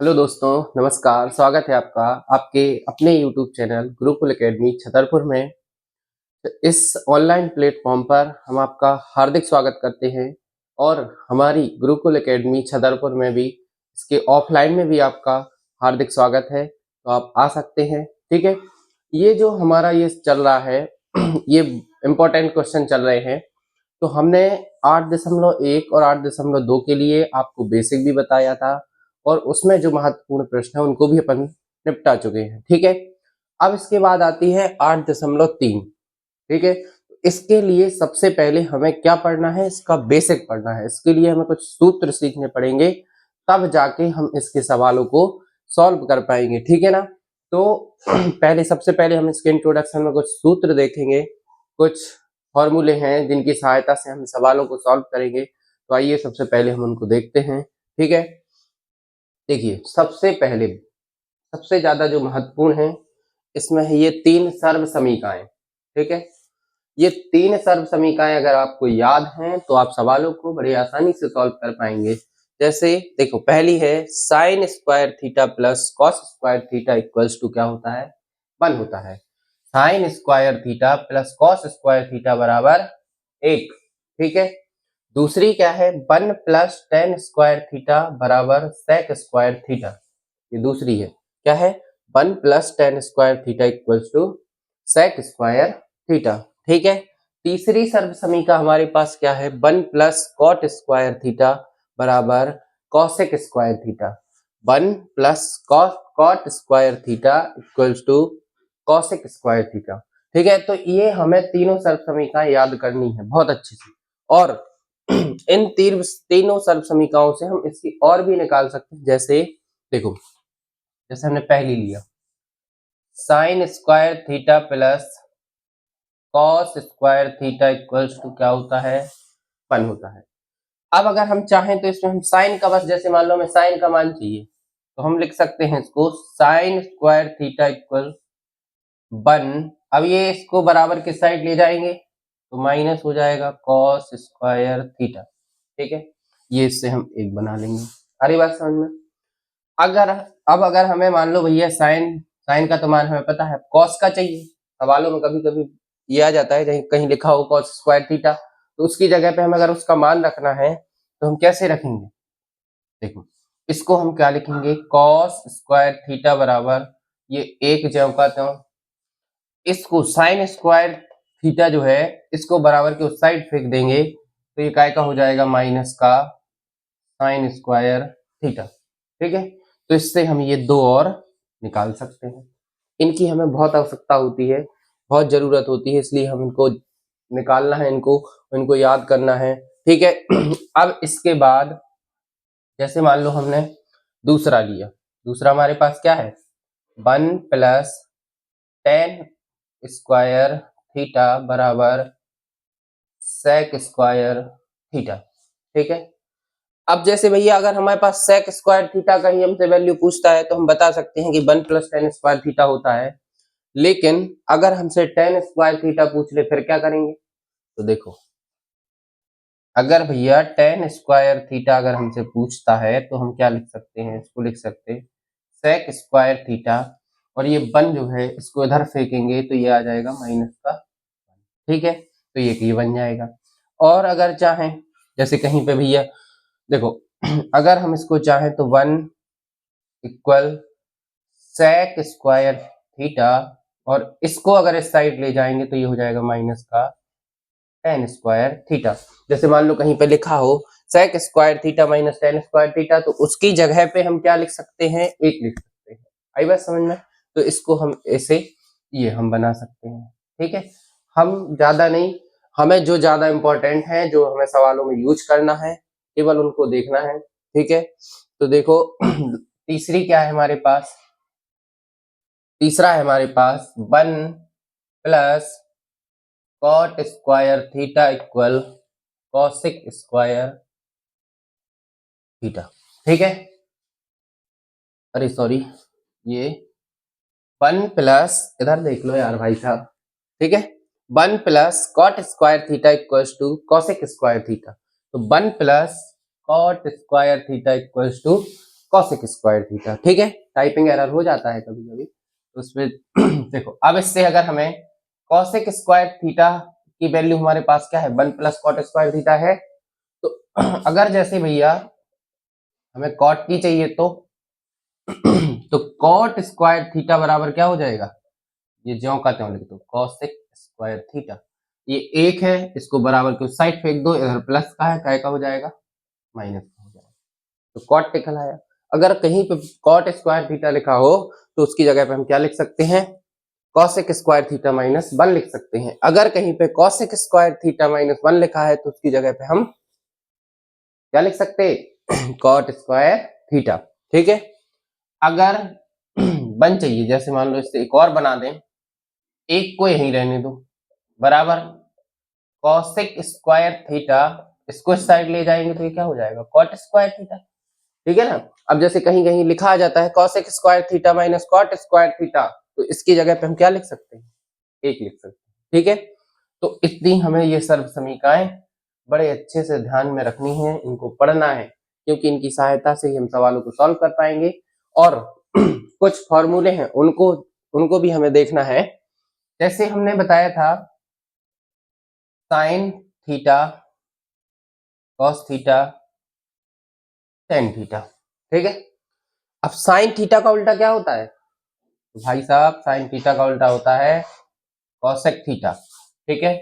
Hello दोस्तों, नमस्कार। स्वागत है आपका आपके अपने YouTube channel Gurukul academy Chhatarpur में। तो इस ऑनलाइन प्लेटफॉर्म पर हम आपका हार्दिक स्वागत करते हैं और हमारी गुरुकुल एकेडमी छतरपुर में भी इसके ऑफलाइन में भी आपका हार्दिक स्वागत है। तो आप आ सकते हैं, ठीक है। ये जो हमारा ये चल रहा है ये इम्पोर्टेंट क्वेश्चन चल रहे हैं। तो हमने 8.1 और 8.2 के लिए आपको बेसिक भी बताया था और उसमें जो महत्वपूर्ण प्रश्न है उनको भी अपन निपटा चुके हैं, ठीक है। अब इसके बाद आती है 8.3, ठीक है। इसके लिए सबसे पहले हमें क्या पढ़ना है, इसका बेसिक पढ़ना है। इसके लिए हमें कुछ सूत्र सीखने पड़ेंगे, तब जाके हम इसके सवालों को सॉल्व कर पाएंगे, ठीक है ना। तो पहले सबसे पहले हम इसके इंट्रोडक्शन में कुछ सूत्र देखेंगे, कुछ फॉर्मूले हैं जिनकी सहायता से हम सवालों को सॉल्व करेंगे। तो आइए सबसे पहले हम उनको देखते हैं, ठीक है। देखिए, सबसे पहले सबसे ज्यादा जो महत्वपूर्ण है इसमें है ये 3 सर्व समीकरण, ठीक है। ये 3 सर्व समीकरण अगर आपको याद हैं तो आप सवालों को बड़ी आसानी से सॉल्व कर पाएंगे। जैसे देखो, पहली है sine square theta plus cos square theta equals to क्या होता है, 1 होता है। Sine square theta plus cos square theta बराबर 1, ठीक है। दूसरी क्या है, 1 प्लस टेन स्क्वायर थीटा बराबर सेक स्क्वायर थीटा। ये दूसरी है, क्या है, 1 plus tan square theta equals to sec square theta, ठीक है। तीसरी सर्व समीकरण हमारे पास क्या है, 1 प्लस कॉट स्क्वायर थीटा बराबर cosec square theta. 1 plus cot square theta equals to cosec square theta, ठीक है। तो ये हमें तीनों सर्व समीकरण याद करनी है बहुत अच्छे से। और इन तीनों सर्व समीकरणों से हम इसकी और भी निकाल सकते हैं। जैसे देखो, जैसे हमने पहली लिया sine square theta plus cos square theta equals to क्या होता है, 1 होता है। अब अगर हम चाहें तो इसमें हम साइन का, बस जैसे मान लो हमें साइन का मान चाहिए तो हम लिख सकते हैं इसको साइन स्क्वायर थीटा इक्वल 1। अब ये इसको बराबर किस साइड ले जाएंगे तो माइनस हो जाएगा कॉस स्क्वायर थीटा, ठीक है। ये इससे हम 1 बना लेंगे। अरे बात समझ में। अगर अब अगर हमें मान लो भैया साइन साइन का तो मान हमें पता है, कॉस का चाहिए। सवालों में कभी कभी ये आ जाता है, कहीं कहीं लिखा हो कॉस स्क्वायर थीटा, तो उसकी जगह पे हमें अगर उसका मान रखना है तो हम कैसे रखेंगे। देखो, इसको हम क्या लिखेंगे, कॉस स्क्वायर थीटा बराबर ये 1 ज्यों का त्यों, इसको साइन स्क्वायर थीटा जो है इसको बराबर के उस साइड फेंक देंगे तो ये काय का हो जाएगा, माइनस का साइन स्क्वायर थीटा, ठीक है। तो इससे हम ये 2 और निकाल सकते हैं। इनकी हमें बहुत आवश्यकता होती है, बहुत जरूरत होती है, इसलिए हम इनको निकालना है, इनको याद करना है, ठीक है। अब इसके बाद जैसे मान लो हमने दूसरा लिया, दूसरा हमारे पास क्या है, 1 प्लस टेन स्क्वायर थीटा बराबर सेक स्क्वायर थीटा, ठीक है। अब जैसे भैया अगर हमारे पास सेक स्क्वायर थीटा का ही हमसे वैल्यू पूछता है तो हम बता सकते हैं कि 1 प्लस टेन स्क्वायर थीटा होता है। लेकिन अगर हमसे टेन स्क्वायर थीटा पूछ ले फिर क्या करेंगे, तो देखो, अगर भैया टेन स्क्वायर थीटा अगर हमसे पूछता है तो हम क्या लिख सकते हैं, इसको लिख सकते हैं सेक स्क्वायर थीटा, और ये 1 जो है इसको इधर फेंकेंगे तो ये आ जाएगा माइनस का, ठीक है। तो ये बन जाएगा। और अगर चाहें जैसे कहीं पे भैया देखो, अगर हम इसको चाहें तो 1 इक्वल सेक स्क्वायर थीटा, और इसको अगर इस साइड ले जाएंगे तो ये हो जाएगा माइनस का टेन स्क्वायर थीटा। जैसे मान लो कहीं पे लिखा हो sec square theta minus tan square theta, तो उसकी जगह पे हम क्या लिख सकते हैं, 1 लिख सकते हैं। आई बात समझ में। तो इसको हम ऐसे ये हम बना सकते हैं, ठीक है। हम ज्यादा नहीं, हमें जो ज्यादा इंपॉर्टेंट है, जो हमें सवालों में यूज करना है, केवल उनको देखना है, ठीक है। तो देखो तीसरी क्या है हमारे पास, तीसरा है हमारे पास 1 plus cot square theta equal cosec square theta, ठीक है। अरे सॉरी, ये 1 प्लस, इधर देख लो यार भाई साहब, ठीक है। 1 plus cot square theta equals to cosec square theta. तो 1 plus cot square theta equals to cosec square theta. ठीक है, टाइपिंग एरर हो जाता है कभी कभी तो उसमें देखो अब इससे अगर हमें कॉसेक स्क्वायर थीटा की वैल्यू हमारे पास क्या है 1 प्लस कॉट स्क्वायर थीटा है। तो अगर जैसे भैया हमें कॉट की चाहिए तो कॉट स्क्वायर थीटा बराबर क्या हो जाएगा, ये ज्यों का त्यों लिख दो कॉसेक स्क्वायर थीटा। ये एक है, इसको बराबर की उस साइड फेंक दो, इधर प्लस का है, काय का हो जाएगा माइनस का हो जाएगा। तो कॉट निकल आया। अगर कहीं पे कॉट स्क्वायर थीटा लिखा हो तो उसकी जगह पे हम क्या लिख सकते हैं, कॉसेक स्क्वायर थीटा माइनस 1 लिख सकते हैं। अगर कहीं पे कॉसेक स्क्वायर थीटा माइनस 1 लिखा है तो उसकी जगह पे हम क्या लिख सकते हैं, कॉट स्क्वायर थीटा। ठीक है, अगर 1 चाहिए, जैसे मान लो इससे एक और बना दें, एक को यहीं रहने दो, बराबर कॉसेक स्क्वायर थीटा, इसको इस साइड ले जाएंगे तो ये क्या हो जाएगा कॉट स्क्वायर थीटा। ठीक है ना। अब जैसे कहीं कहीं लिखा आ जाता है cosec square theta minus cot square theta, तो इसकी जगह पे हम क्या लिख सकते हैं, एक लिख सकते हैं। ठीक है, तो इतनी हमें ये सर्व समीकरणें बड़े अच्छे से ध्यान में रखनी है, इनको पढ़ना है, क्योंकि इनकी सहायता से ही हम सवालों को सॉल्व कर पाएंगे। और कुछ फॉर्मूले हैं उनको उनको भी हमें देखना है। जैसे हमने बताया था sine theta, cos theta, tan theta. ठीक है, अब साइन थीटा का उल्टा क्या होता है, तो भाई साहब साइन थीटा का उल्टा होता है कॉसेक थीटा। ठीक है,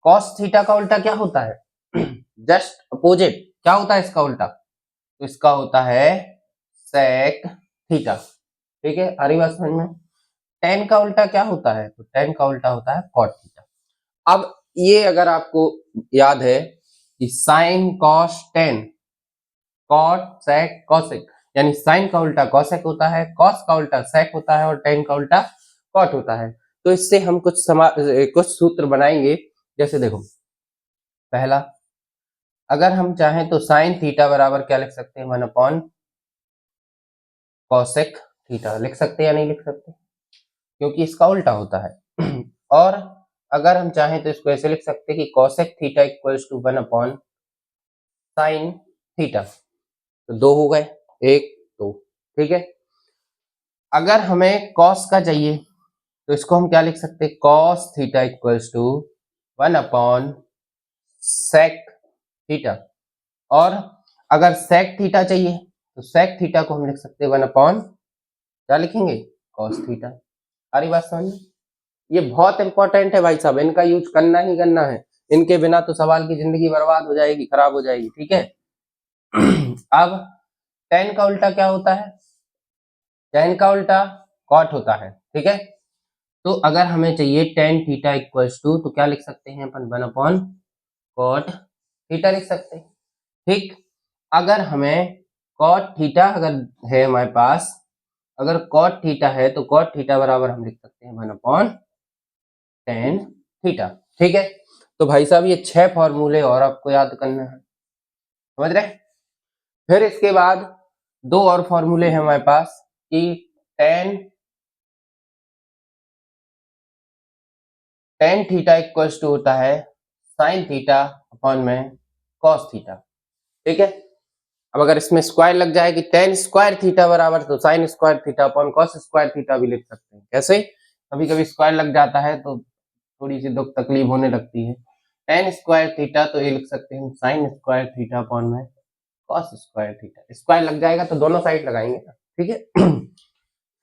कॉस थीटा का उल्टा क्या होता है, जस्ट अपोजिट, क्या होता है इसका उल्टा, तो इसका होता है सेक थीटा। ठीक है, आ रही बात समझ में। टेन का उल्टा क्या होता है, तो टेन का उल्टा होता है कॉट थीटा। अब ये अगर आपको याद है कि sine cos tan, cot sec cosec, यानी साइन का उल्टा कॉसेक होता है, कॉस का उल्टा सेक होता है और टेन का उल्टा कॉट होता है। तो इससे हम कुछ सूत्र बनाएंगे। जैसे देखो, पहला, अगर हम चाहें तो साइन थीटा बराबर क्या लिख सकते हैं, 1 अपॉन कॉसेक थीटा लिख सकते हैं या नहीं लिख सकते, क्योंकि इसका उल्टा होता है। और अगर हम चाहें तो इसको ऐसे लिख सकते हैं कि cosec theta equals to 1 upon sine theta, तो दो हो गए, एक दो। ठीक है, अगर हमें कॉस का चाहिए तो इसको हम क्या लिख सकते हैं, cos theta equals to 1 upon sec theta. और अगर सेक थीटा चाहिए तो सेक थीटा को हम लिख सकते हैं 1 अपॉन क्या लिखेंगे, कॉस थीटा। सारी बात समझ में। ये बहुत इंपॉर्टेंट है भाई साहब, इनका यूज करना ही करना है, इनके बिना तो सवाल की जिंदगी बर्बाद हो जाएगी, खराब हो जाएगी। ठीक है। अब टेन का उल्टा क्या होता है, टेन का उल्टा कॉट होता है। ठीक है, तो अगर हमें चाहिए टेन थीटा इक्वल्स टू, तो क्या लिख सकते हैं अपन, 1 अपॉन कॉट थीटा लिख सकते हैं। ठीक, अगर हमें कॉट थीटा अगर है हमारे पास, अगर कॉट थीटा है तो कॉट थीटा बराबर हम लिख सकते हैं 1 अपॉन टेन थीटा। ठीक है, तो भाई साहब ये 6 फॉर्मूले और आपको याद करना है, समझ रहे। फिर इसके बाद 2 और फॉर्मूले हैं हमारे पास कि टेन थीटा इक्वल्स टू होता है साइन थीटा अपॉन में कॉस थीटा। ठीक है, अब अगर इसमें स्क्वायर लग जाए कि टेन स्क्वायर थीटा बराबर, तो sign square theta upon cos square theta भी लिख सकते हैं। कैसे, कभी कभी स्क्वायर लग जाता है तो थोड़ी सी दुख तकलीफ होने लगती है। टेन स्क्वायर थीटा तो ये लिख सकते हैं साइन स्क्वायर थीटा अपॉन में कॉस स्क्वायर थीटा। स्क्वायर लग जाएगा तो दोनों साइड लगाएंगे ना। ठीक है।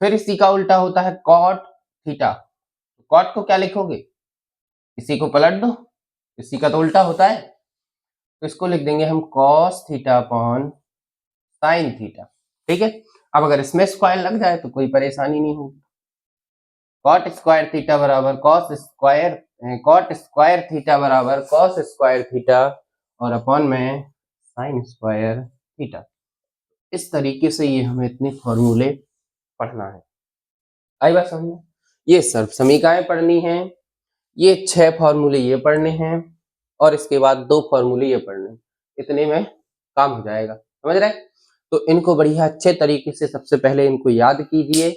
फिर इसी का उल्टा होता है कॉट थीटा। कॉट को क्या लिखोगे, इसी को पलट दो, इसी का तो उल्टा होता है, तो इसको लिख देंगे हम cos theta upon sine theta. ठीक है, अब अगर इसमें स्क्वायर लग जाए तो कोई परेशानी नहीं होगी। कॉट स्क्वायर थीटा बराबर cos square, cot square theta बराबर कॉस स्क्वायर थीटा और अपॉन में साइन स्क्वायर थीटा। इस तरीके से ये हमें इतने फॉर्मूले पढ़ना है। आई बात समझ में। ये सर्व समीकरणें पढ़नी है, ये 6 फॉर्मूले ये पढ़ने हैं और इसके बाद 2 फॉर्मूले ये पढ़ने हैं, इतने में काम हो जाएगा, समझ रहे। तो इनको बढ़िया अच्छे तरीके से सबसे पहले इनको याद कीजिए।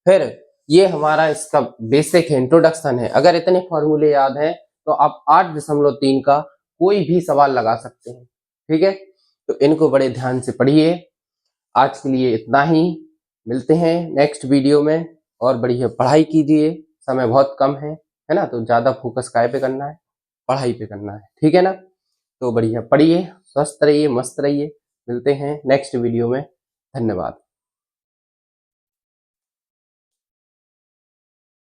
फिर ये हमारा इसका बेसिक है, इंट्रोडक्शन है। अगर इतने फॉर्मूले याद हैं तो आप 8.3 का कोई भी सवाल लगा सकते हैं। ठीक है, तो इनको बड़े ध्यान से पढ़िए आज के लिए इतना ही, मिलते हैं नेक्स्ट वीडियो में। और बढ़िया पढ़ाई कीजिए, समय बहुत कम है ना, तो ज़्यादा फोकस काय पे करना है, पढ़ाई पे करना है, ठीक है ना। तो बढ़िया पढ़िए, स्वस्थ रहिए, मस्त रहिए। मिलते हैं नेक्स्ट वीडियो में। धन्यवाद।